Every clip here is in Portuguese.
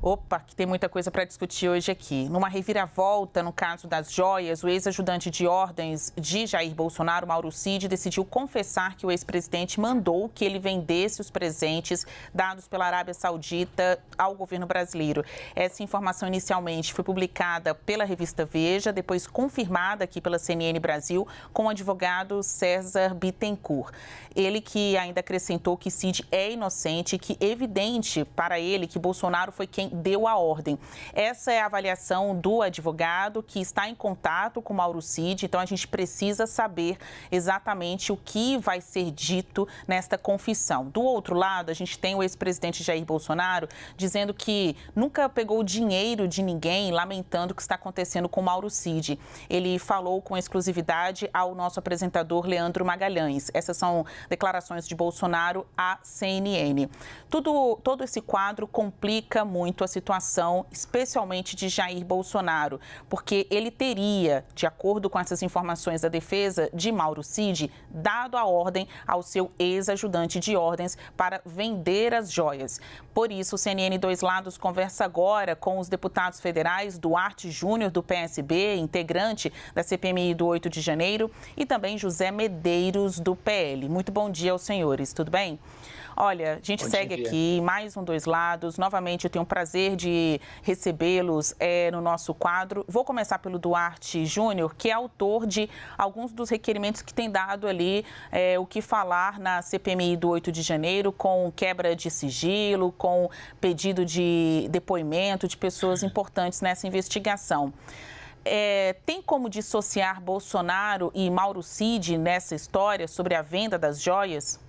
Opa, que tem muita coisa para discutir hoje aqui. Numa reviravolta no caso das joias, o ex-ajudante de ordens de Jair Bolsonaro, Mauro Cid, decidiu confessar que o ex-presidente mandou que ele vendesse os presentes dados pela Arábia Saudita ao governo brasileiro. Essa informação inicialmente foi publicada pela revista Veja, depois confirmada aqui pela CNN Brasil com o advogado César Bittencourt. Ele que ainda acrescentou que Cid é inocente e que é evidente para ele que Bolsonaro foi quem deu a ordem. Essa é a avaliação do advogado que está em contato com Mauro Cid, então a gente precisa saber exatamente o que vai ser dito nesta confissão. Do outro lado, a gente tem o ex-presidente Jair Bolsonaro dizendo que nunca pegou dinheiro de ninguém, lamentando o que está acontecendo com Mauro Cid. Ele falou com exclusividade ao nosso apresentador Leandro Magalhães. Essas são declarações de Bolsonaro à CNN. Todo esse quadro complica muito a situação, especialmente de Jair Bolsonaro, porque ele teria, de acordo com essas informações da defesa de Mauro Cid, dado a ordem ao seu ex-ajudante de ordens para vender as joias. Por isso, o CNN Dois Lados conversa agora com os deputados federais Duarte Júnior, do PSB, integrante da CPMI do 8 de janeiro, e também José Medeiros, do PL. Muito bom dia aos senhores, tudo bem? Olha, a gente segue aqui, mais um Dois Lados. Novamente, eu tenho o prazer de recebê-los no nosso quadro. Vou começar pelo Duarte Júnior, que é autor de alguns dos requerimentos que tem dado ali o que falar na CPMI do 8 de janeiro, com quebra de sigilo, com pedido de depoimento de pessoas importantes nessa investigação. Tem como dissociar Bolsonaro e Mauro Cid nessa história sobre a venda das joias?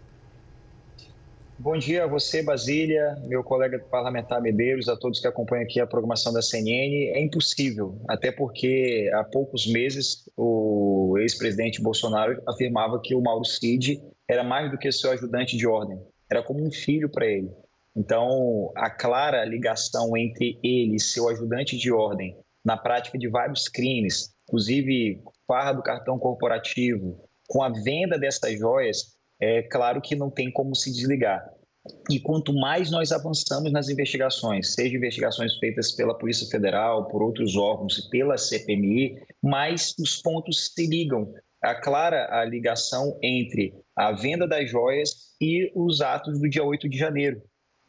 Bom dia a você, Basília, meu colega parlamentar Medeiros, a todos que acompanham aqui a programação da CNN. É impossível, até porque há poucos meses o ex-presidente Bolsonaro afirmava que o Mauro Cid era mais do que seu ajudante de ordem, era como um filho para ele. Então, a clara ligação entre ele e seu ajudante de ordem na prática de vários crimes, inclusive farra do cartão corporativo, com a venda dessas joias, é claro que não tem como se desligar. E quanto mais nós avançamos nas investigações, seja investigações feitas pela Polícia Federal, por outros órgãos e pela CPMI, mais os pontos se ligam. É clara a ligação entre a venda das joias e os atos do dia 8 de janeiro.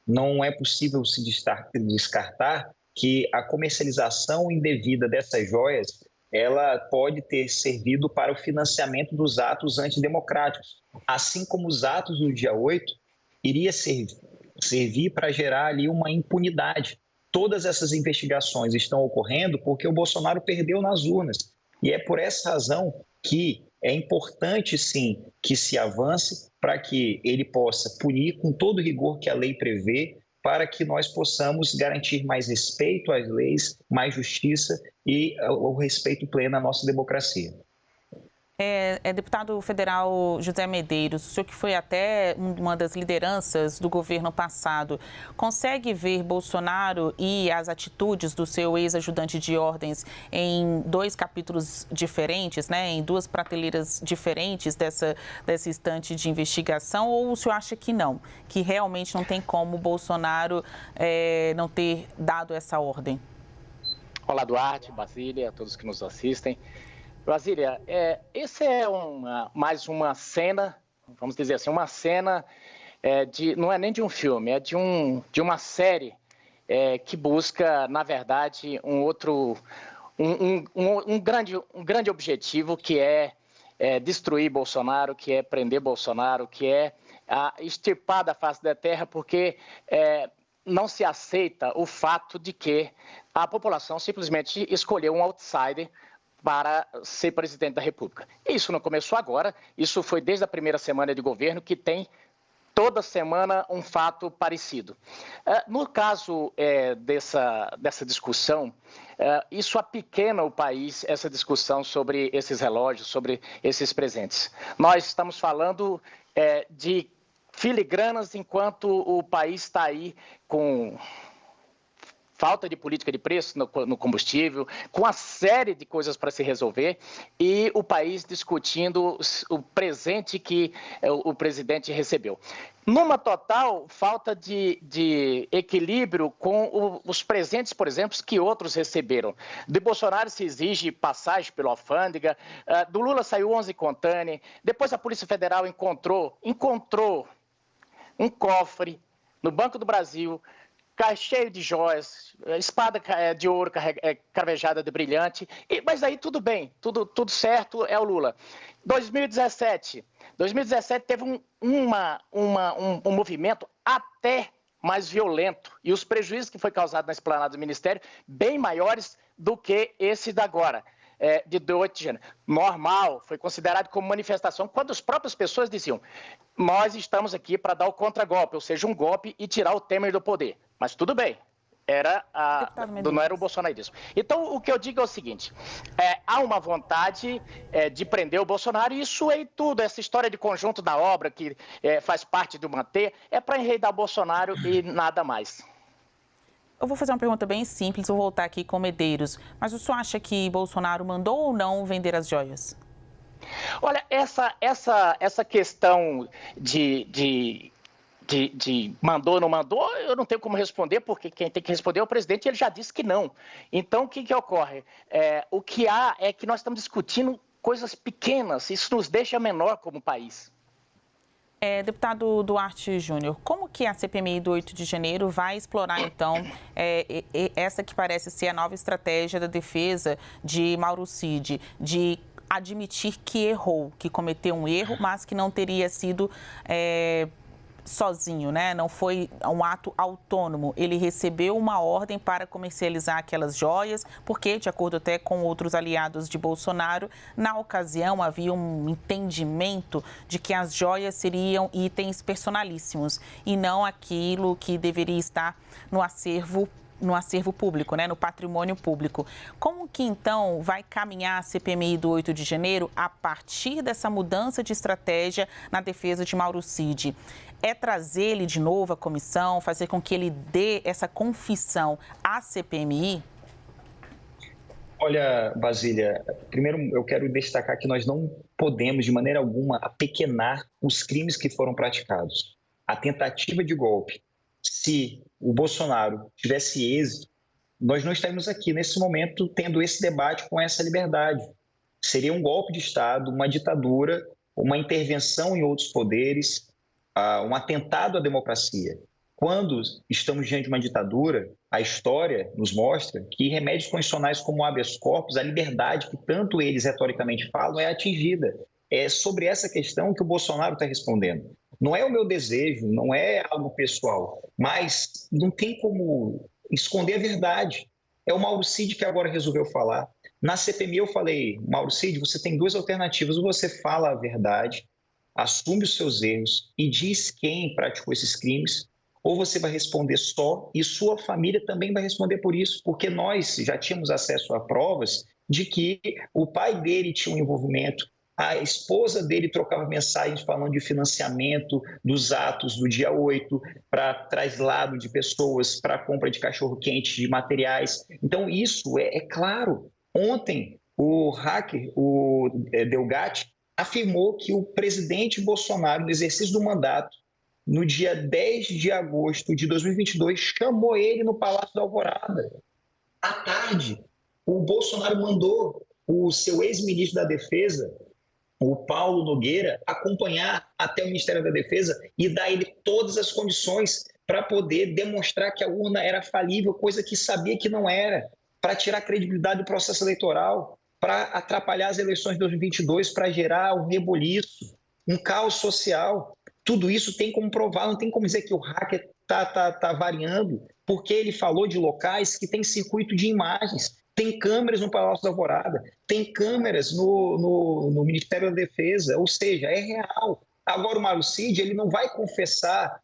Não é possível se descartar que a comercialização indevida dessas joias ela pode ter servido para o financiamento dos atos antidemocráticos, assim como os atos do dia 8 iria servir para gerar ali uma impunidade. Todas essas investigações estão ocorrendo porque o Bolsonaro perdeu nas urnas. E é por essa razão que é importante, sim, que se avance para que ele possa punir com todo o rigor que a lei prevê, para que nós possamos garantir mais respeito às leis, mais justiça e o respeito pleno à nossa democracia. Deputado federal José Medeiros, o senhor que foi até uma das lideranças do governo passado, consegue ver Bolsonaro e as atitudes do seu ex-ajudante de ordens em dois capítulos diferentes, né, em duas prateleiras diferentes dessa instante de investigação, ou o senhor acha que não, que realmente não tem como Bolsonaro não ter dado essa ordem? Olá, Duarte, Basília, a todos que nos assistem. Brasília, essa é mais uma cena, vamos dizer assim, uma cena não é nem de um filme, é de uma série que busca, na verdade, um grande objetivo, que é destruir Bolsonaro, que é prender Bolsonaro, que é extirpar da face da terra, porque não se aceita o fato de que a população simplesmente escolheu um outsider para ser presidente da República. Isso não começou agora, isso foi desde a primeira semana de governo, que tem toda semana um fato parecido. No caso dessa discussão, isso apequena o país, essa discussão sobre esses relógios, sobre esses presentes. Nós estamos falando de filigranas enquanto o país está aí com falta de política de preço no combustível, com uma série de coisas para se resolver, e o país discutindo o presente que o presidente recebeu. Numa total falta de equilíbrio com os presentes, por exemplo, que outros receberam. De Bolsonaro se exige passagem pela alfândega, do Lula saiu 11 contâneas, depois a Polícia Federal encontrou um cofre no Banco do Brasil, cheio de joias, espada de ouro cravejada de brilhante, mas aí tudo bem, tudo certo, é o Lula. 2017 teve um movimento até mais violento, e os prejuízos que foi causado na esplanada do Ministério, bem maiores do que esse da agora, de 8 de janeiro. Normal, foi considerado como manifestação, quando as próprias pessoas diziam, nós estamos aqui para dar o contragolpe, ou seja, um golpe e tirar o Temer do poder. Mas tudo bem, não era o bolsonarismo. Então, o que eu digo é o seguinte, há uma vontade de prender o Bolsonaro, e isso é tudo, essa história de conjunto da obra, que faz parte de uma teia, é para enreidar Bolsonaro e nada mais. Eu vou fazer uma pergunta bem simples, vou voltar aqui com Medeiros, mas o senhor acha que Bolsonaro mandou ou não vender as joias? Olha, essa questão de mandou ou não mandou, eu não tenho como responder, porque quem tem que responder é o presidente, e ele já disse que não. Então, o que ocorre? O que há é que nós estamos discutindo coisas pequenas, isso nos deixa menor como país. Deputado Duarte Júnior, como que a CPMI do 8 de janeiro vai explorar, então, essa que parece ser a nova estratégia da defesa de Mauro Cid, de admitir que errou, que cometeu um erro, mas que não teria sido sozinho, né? Não foi um ato autônomo. Ele recebeu uma ordem para comercializar aquelas joias, porque, de acordo até com outros aliados de Bolsonaro, na ocasião havia um entendimento de que as joias seriam itens personalíssimos e não aquilo que deveria estar no acervo público, né, no patrimônio público. Como que, então, vai caminhar a CPMI do 8 de janeiro a partir dessa mudança de estratégia na defesa de Mauro Cid? É trazer ele de novo à comissão, fazer com que ele dê essa confissão à CPMI? Olha, Basília, primeiro eu quero destacar que nós não podemos, de maneira alguma, apequenar os crimes que foram praticados. A tentativa de golpe, se o Bolsonaro tivesse êxito, nós não estaríamos aqui nesse momento tendo esse debate com essa liberdade. Seria um golpe de Estado, uma ditadura, uma intervenção em outros poderes, um atentado à democracia. Quando estamos diante de uma ditadura, a história nos mostra que remédios constitucionais como o habeas corpus, a liberdade que tanto eles retoricamente falam, é atingida. É sobre essa questão que o Bolsonaro está respondendo. Não é o meu desejo, não é algo pessoal, mas não tem como esconder a verdade. É o Mauro Cid que agora resolveu falar. Na CPMI eu falei, Mauro Cid, você tem duas alternativas, ou você fala a verdade, assume os seus erros e diz quem praticou esses crimes, ou você vai responder só e sua família também vai responder por isso, porque nós já tínhamos acesso a provas de que o pai dele tinha um envolvimento, a esposa dele trocava mensagens falando de financiamento dos atos do dia 8 para traslado de pessoas, para compra de cachorro-quente, de materiais. Então, isso é claro. Ontem, o hacker, o Delgatti, afirmou que o presidente Bolsonaro, no exercício do mandato, no dia 10 de agosto de 2022, chamou ele no Palácio da Alvorada. À tarde, o Bolsonaro mandou o seu ex-ministro da Defesa, o Paulo Nogueira, acompanhar até o Ministério da Defesa e dar a ele todas as condições para poder demonstrar que a urna era falível, coisa que sabia que não era, para tirar a credibilidade do processo eleitoral, para atrapalhar as eleições de 2022, para gerar um reboliço, um caos social. Tudo isso tem como provar, não tem como dizer que o hacker está variando, porque ele falou de locais que tem circuito de imagens, tem câmeras no Palácio da Alvorada, tem câmeras no Ministério da Defesa, ou seja, é real. Agora o Mauro Cid, ele não vai confessar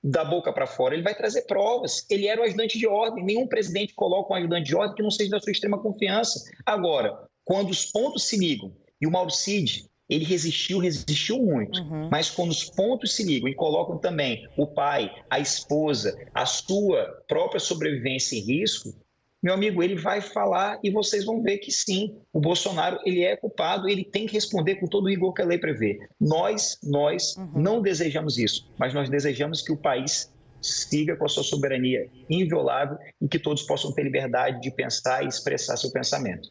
da boca para fora, ele vai trazer provas. Ele era o ajudante de ordem, nenhum presidente coloca um ajudante de ordem que não seja da sua extrema confiança. Agora, quando os pontos se ligam e o Mauro Cid, ele resistiu muito. Mas quando os pontos se ligam e colocam também o pai, a esposa, a sua própria sobrevivência em risco, meu amigo, ele vai falar e vocês vão ver que sim, o Bolsonaro ele é culpado e ele tem que responder com todo o rigor que a lei prevê. Nós não desejamos isso, mas nós desejamos que o país siga com a sua soberania inviolável e que todos possam ter liberdade de pensar e expressar seu pensamento.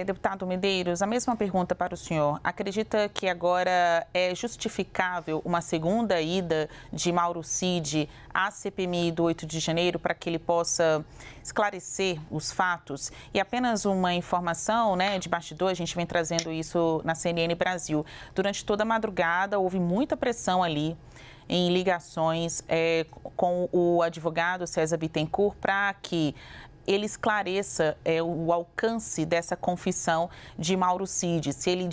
Deputado Medeiros, a mesma pergunta para o senhor. Acredita que agora é justificável uma segunda ida de Mauro Cid à CPMI do 8 de janeiro para que ele possa esclarecer os fatos? E apenas uma informação, de bastidor, a gente vem trazendo isso na CNN Brasil. Durante toda a madrugada houve muita pressão ali em ligações com o advogado César Bittencourt para que ele esclareça o alcance dessa confissão de Mauro Cid, se ele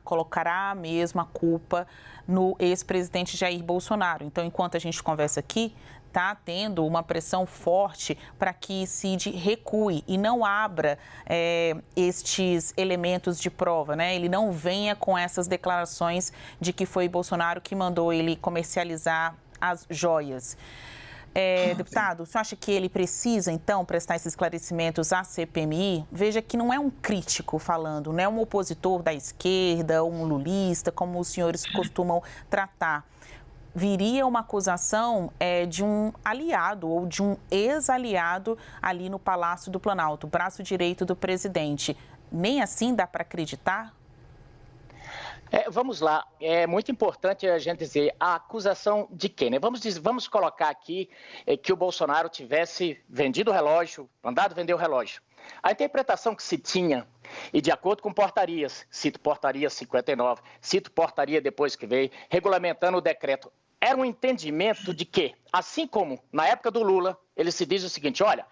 colocará a mesma culpa no ex-presidente Jair Bolsonaro. Então, enquanto a gente conversa aqui, está tendo uma pressão forte para que Cid recue e não abra estes elementos de prova, Ele não venha com essas declarações de que foi Bolsonaro que mandou ele comercializar as joias. Deputado, o senhor acha que ele precisa, então, prestar esses esclarecimentos à CPMI? Veja que não é um crítico falando, não é um opositor da esquerda, um lulista, como os senhores costumam tratar. Viria uma acusação de um aliado ou de um ex-aliado ali no Palácio do Planalto, braço direito do presidente. Nem assim dá para acreditar? Vamos lá, é muito importante a gente dizer a acusação de quem, Vamos colocar aqui que o Bolsonaro tivesse vendido o relógio, mandado vender o relógio. A interpretação que se tinha, e de acordo com portarias, cito portaria 59, cito portaria depois que veio, regulamentando o decreto, era um entendimento de que, assim como na época do Lula, ele se diz o seguinte, olha,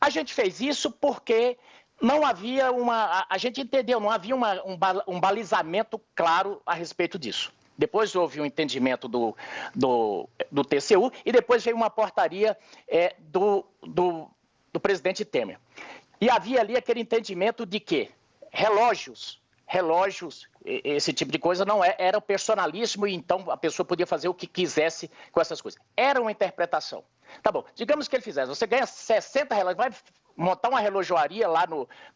a gente fez isso porque não havia a gente entendeu, não havia um balizamento claro a respeito disso. Depois houve um entendimento do TCU e depois veio uma portaria do presidente Temer. E havia ali aquele entendimento de que relógios, esse tipo de coisa não era personalíssimo e então a pessoa podia fazer o que quisesse com essas coisas. Era uma interpretação. Tá bom, digamos que ele fizesse, você ganha 60 relógios, vai montar uma relojoaria lá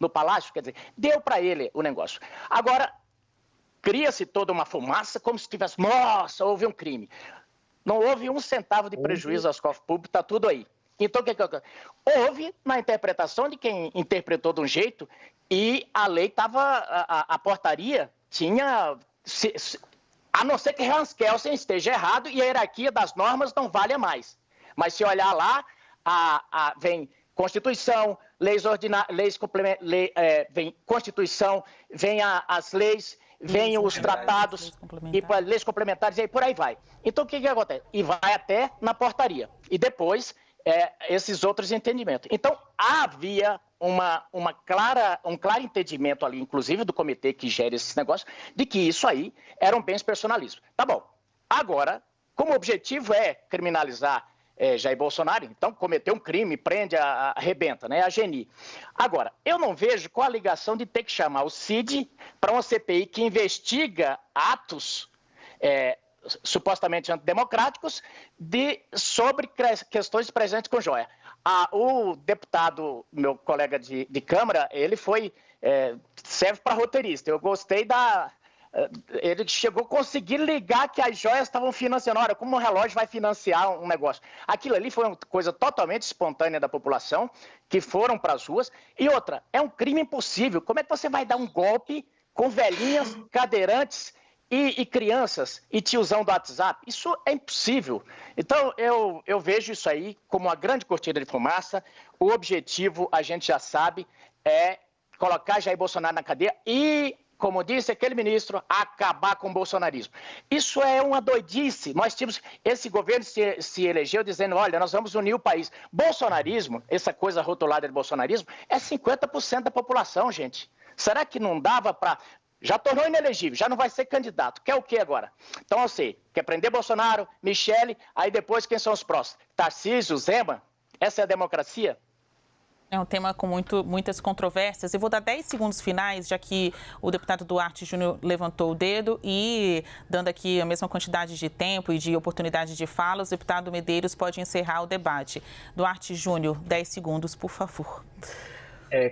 no palácio, quer dizer, deu para ele o negócio. Agora, cria-se toda uma fumaça como se tivesse, nossa, houve um crime. Não houve um centavo de prejuízo aos cofres públicos, está tudo aí. Então, o que houve na interpretação de quem interpretou de um jeito e a lei estava, a portaria tinha, a não ser que Hans Kelsen esteja errado e a hierarquia das normas não vale mais. Mas se olhar lá, vem Constituição, leis ordinárias, vem Constituição, vem as leis, vem os tratados, leis complementares e aí por aí vai. Então, o que acontece? E vai até na portaria. E depois, esses outros entendimentos. Então, havia um claro entendimento ali, inclusive do comitê que gera esse negócio, de que isso aí eram bens personalistas. Tá bom. Agora, como o objetivo é criminalizar Jair Bolsonaro, então cometeu um crime, prende, arrebenta, a GENI. Agora, eu não vejo qual a ligação de ter que chamar o Cid para uma CPI que investiga atos supostamente antidemocráticos sobre questões presentes com joia. O deputado, meu colega de Câmara, ele serve para roteirista. Eu gostei ele chegou a conseguir ligar que as joias estavam financiando. Olha, como um relógio vai financiar um negócio? Aquilo ali foi uma coisa totalmente espontânea da população, que foram para as ruas. E outra, é um crime impossível. Como é que você vai dar um golpe com velhinhas, cadeirantes e crianças e tiozão do WhatsApp? Isso é impossível. Então, eu vejo isso aí como uma grande cortina de fumaça. O objetivo, a gente já sabe, é colocar Jair Bolsonaro na cadeia e, como disse aquele ministro, acabar com o bolsonarismo. Isso é uma doidice. Nós tínhamos, esse governo se elegeu dizendo, olha, nós vamos unir o país. Bolsonarismo, essa coisa rotulada de bolsonarismo, é 50% da população, gente. Será que não dava para... Já tornou inelegível, já não vai ser candidato. Quer o quê agora? Então, eu sei, quer prender Bolsonaro, Michele, aí depois quem são os próximos? Tarcísio, Zema? Essa é a democracia? É um tema com muitas controvérsias. Eu vou dar 10 segundos finais, já que o deputado Duarte Júnior levantou o dedo e, dando aqui a mesma quantidade de tempo e de oportunidade de fala, o deputado Medeiros pode encerrar o debate. Duarte Júnior, 10 segundos, por favor.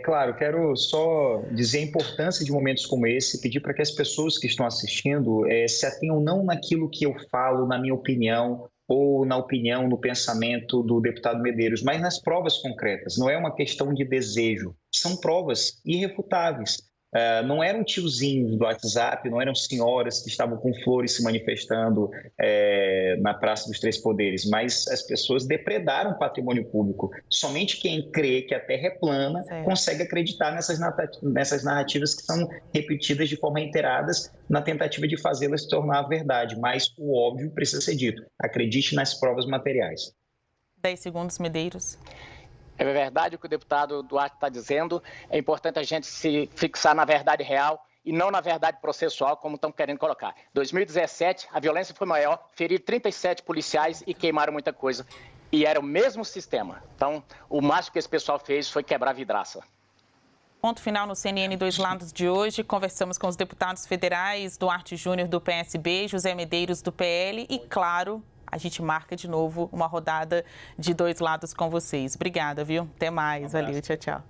Claro, quero só dizer a importância de momentos como esse, pedir para que as pessoas que estão assistindo se atenham não naquilo que eu falo, na minha opinião, ou na opinião, no pensamento do deputado Medeiros, mas nas provas concretas. Não é uma questão de desejo, são provas irrefutáveis. Não eram tiozinhos do WhatsApp, não eram senhoras que estavam com flores se manifestando na Praça dos Três Poderes, mas as pessoas depredaram o patrimônio público. Somente quem crê que a Terra é plana consegue acreditar nessas narrativas que são repetidas de forma reiteradas na tentativa de fazê-las se tornar verdade. Mas o óbvio precisa ser dito: acredite nas provas materiais. 10 segundos, Medeiros. É verdade o que o deputado Duarte está dizendo. É importante a gente se fixar na verdade real e não na verdade processual, como estão querendo colocar. Em 2017, a violência foi maior, feriram 37 policiais e queimaram muita coisa. E era o mesmo sistema. Então, o máximo que esse pessoal fez foi quebrar a vidraça. Ponto final no CNN Dois Lados de hoje. Conversamos com os deputados federais Duarte Júnior, do PSB, José Medeiros, do PL e, claro, a gente marca de novo uma rodada de Dois Lados com vocês. Obrigada, viu? Até mais. Valeu, tchau, tchau.